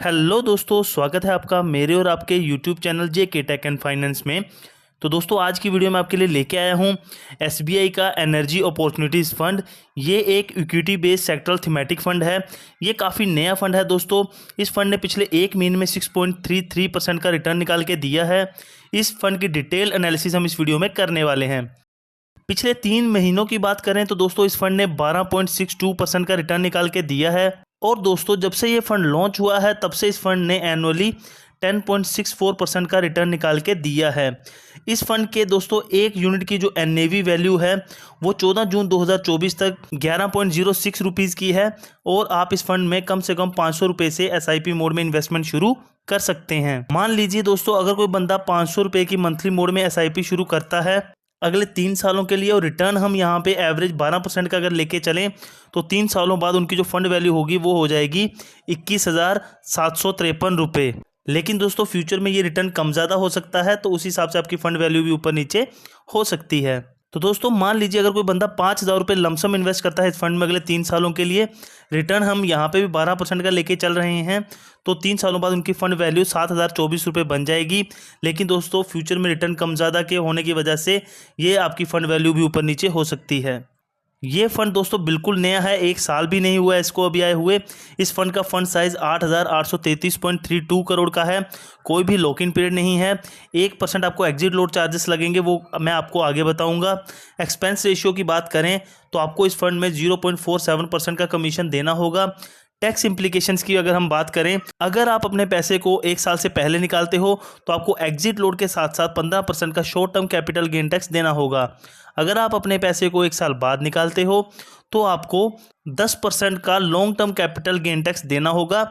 Hello दोस्तों, स्वागत है आपका मेरे और आपके YouTube channel JK tech and finance में। तो दोस्तों, आज की वीडियो में आपके लिए लेके आया हूँ एसबीआई का एनर्जी अपॉर्चुनिटीज़ फंड। ये एक equity based sectoral thematic fund है। ये काफ़ी नया फंड है दोस्तों। इस फंड ने पिछले एक महीने में 6.33% का रिटर्न निकाल के दिया है। इस फंड की डिटेल एनालिसिस हम इस वीडियो में करने वाले हैं। पिछले 3 महीनों की बात करें तो दोस्तों इस फंड ने 12.62% का रिटर्न निकाल के दिया है। और दोस्तों, जब से ये फंड लॉन्च हुआ है तब से इस फंड ने एनुअली 10.64% का रिटर्न निकाल के दिया है। इस फंड के दोस्तों एक यूनिट की जो एनएवी वैल्यू है वो 14 जून 2024 तक 11.06 रुपीज़ की है। और आप इस फंड में कम से कम 500 रुपये से एसआईपी मोड में इन्वेस्टमेंट शुरू कर सकते हैं। मान लीजिए दोस्तों, अगर कोई बंदा 500 रुपये की मंथली मोड में एसआईपी शुरू करता है अगले 3 सालों के लिए, और रिटर्न हम यहाँ पे एवरेज 12% का अगर लेके चलें तो 3 सालों बाद उनकी जो फंड वैल्यू होगी वो हो जाएगी 21,753 रुपये। लेकिन दोस्तों, फ्यूचर में ये रिटर्न कम ज़्यादा हो सकता है, तो उस हिसाब से आपकी फंड वैल्यू भी ऊपर नीचे हो सकती है। तो दोस्तों, मान लीजिए अगर कोई बंदा 5,000 रुपये लमसम इन्वेस्ट करता है इस फंड में अगले 3 सालों के लिए, रिटर्न हम यहाँ पे भी 12% का लेके चल रहे हैं, तो 3 सालों बाद उनकी फंड वैल्यू 7,024 रुपये बन जाएगी। लेकिन दोस्तों, फ्यूचर में रिटर्न कम ज़्यादा के होने की वजह से ये आपकी फंड वैल्यू भी ऊपर नीचे हो सकती है। ये फंड दोस्तों बिल्कुल नया है, 1 साल भी नहीं हुआ है इसको अभी आए हुए। इस फंड का फंड साइज 8,833.32 करोड़ का है। कोई भी लॉक इन पीरियड नहीं है। 1% आपको एग्जिट लोड चार्जेस लगेंगे, वो मैं आपको आगे बताऊंगा। एक्सपेंस रेशियो की बात करें तो आपको इस फंड में 0.47% का कमीशन देना होगा। टैक्स इम्प्लीकेशंस की अगर हम बात करें, अगर आप अपने पैसे को 1 साल से पहले निकालते हो तो आपको एग्जिट लोड के साथ साथ 15% का short term capital gain tax देना होगा। अगर आप अपने पैसे को 1 साल बाद निकालते हो तो आपको 10% का long term capital gain tax देना होगा।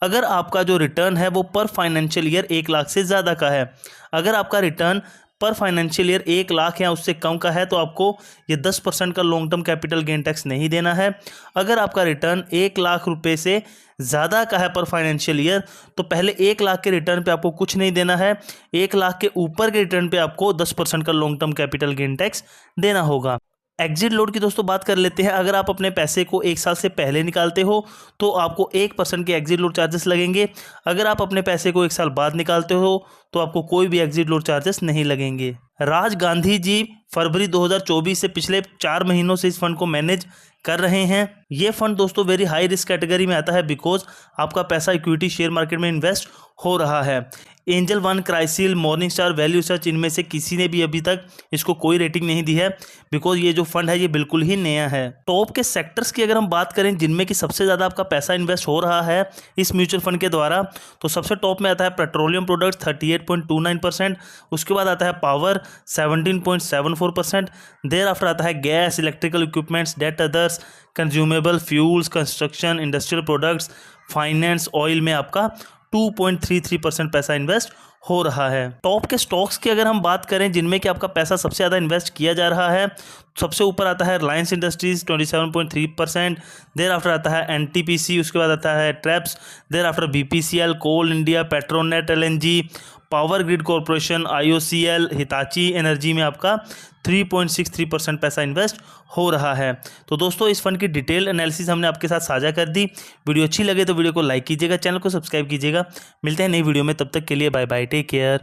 अगर आपका जो रिटर्न है वो पर फाइनेंशियल ईयर 1 लाख से ज़्यादा का है, अगर आपका रिटर्न पर फाइनेंशियल ईयर 1 लाख या उससे कम का है तो आपको ये 10% का long term capital gain tax नहीं देना है। अगर आपका रिटर्न 1 लाख रुपए से ज़्यादा का है पर फाइनेंशियल ईयर, तो पहले 1 लाख के रिटर्न पे आपको कुछ नहीं देना है। 1 लाख के ऊपर के रिटर्न पे आपको 10% का long term capital gain tax देना होगा। एग्जिट लोड की दोस्तों बात कर लेते हैं। अगर आप अपने पैसे को 1 साल से पहले निकालते हो तो आपको 1% के एग्जिट लोड चार्जेस लगेंगे। अगर आप अपने पैसे को 1 साल बाद निकालते हो तो आपको कोई भी एग्जिट लोड चार्जेस नहीं लगेंगे। राज गांधी जी फरवरी 2024 से पिछले 4 महीनों से इस फंड को मैनेज कर रहे हैं। ये फंड दोस्तों वेरी हाई रिस्क कैटेगरी में आता है, बिकॉज आपका पैसा इक्विटी शेयर मार्केट में इन्वेस्ट हो रहा है। Angel one, CRISIL, morning star, value search, इनमें से किसी ने भी अभी तक इसको कोई रेटिंग नहीं दी है, बिकॉज ये जो फंड है ये बिल्कुल ही नया है। टॉप के सेक्टर्स की अगर हम बात करें जिनमें कि सबसे ज़्यादा आपका पैसा इन्वेस्ट हो रहा है इस म्यूचुअल फंड के द्वारा, तो सबसे टॉप में आता है पेट्रोलियम प्रोडक्ट्स 38.29%। उसके बाद आता है पावर 17.74%। देर आफ्टर आता है gas, electrical equipments, debt others, consumable fuels, construction, industrial products, finance, oil में आपका 2.33% पैसा इन्वेस्ट हो रहा है। टॉप के स्टॉक्स की अगर हम बात करें जिनमें कि आपका पैसा सबसे ज़्यादा इन्वेस्ट किया जा रहा है, सबसे ऊपर आता है रिलायंस इंडस्ट्रीज 27.3%। देर आफ्टर आता है एनटीपीसी, उसके बाद आता है ट्रैप्स, thereafter BPCL, Coal India, Petronet LNG, Power Grid Corporation, IOCL, Hitachi Energy में आपका 3.63% पैसा इन्वेस्ट हो रहा है। तो दोस्तों, इस फंड की डिटेल एनालिसिस हमने आपके साथ साझा कर दी। वीडियो अच्छी लगे तो वीडियो को लाइक कीजिएगा, चैनल को सब्सक्राइब कीजिएगा। मिलते हैं नई वीडियो में, तब तक के लिए बाय बाय, टेक केयर।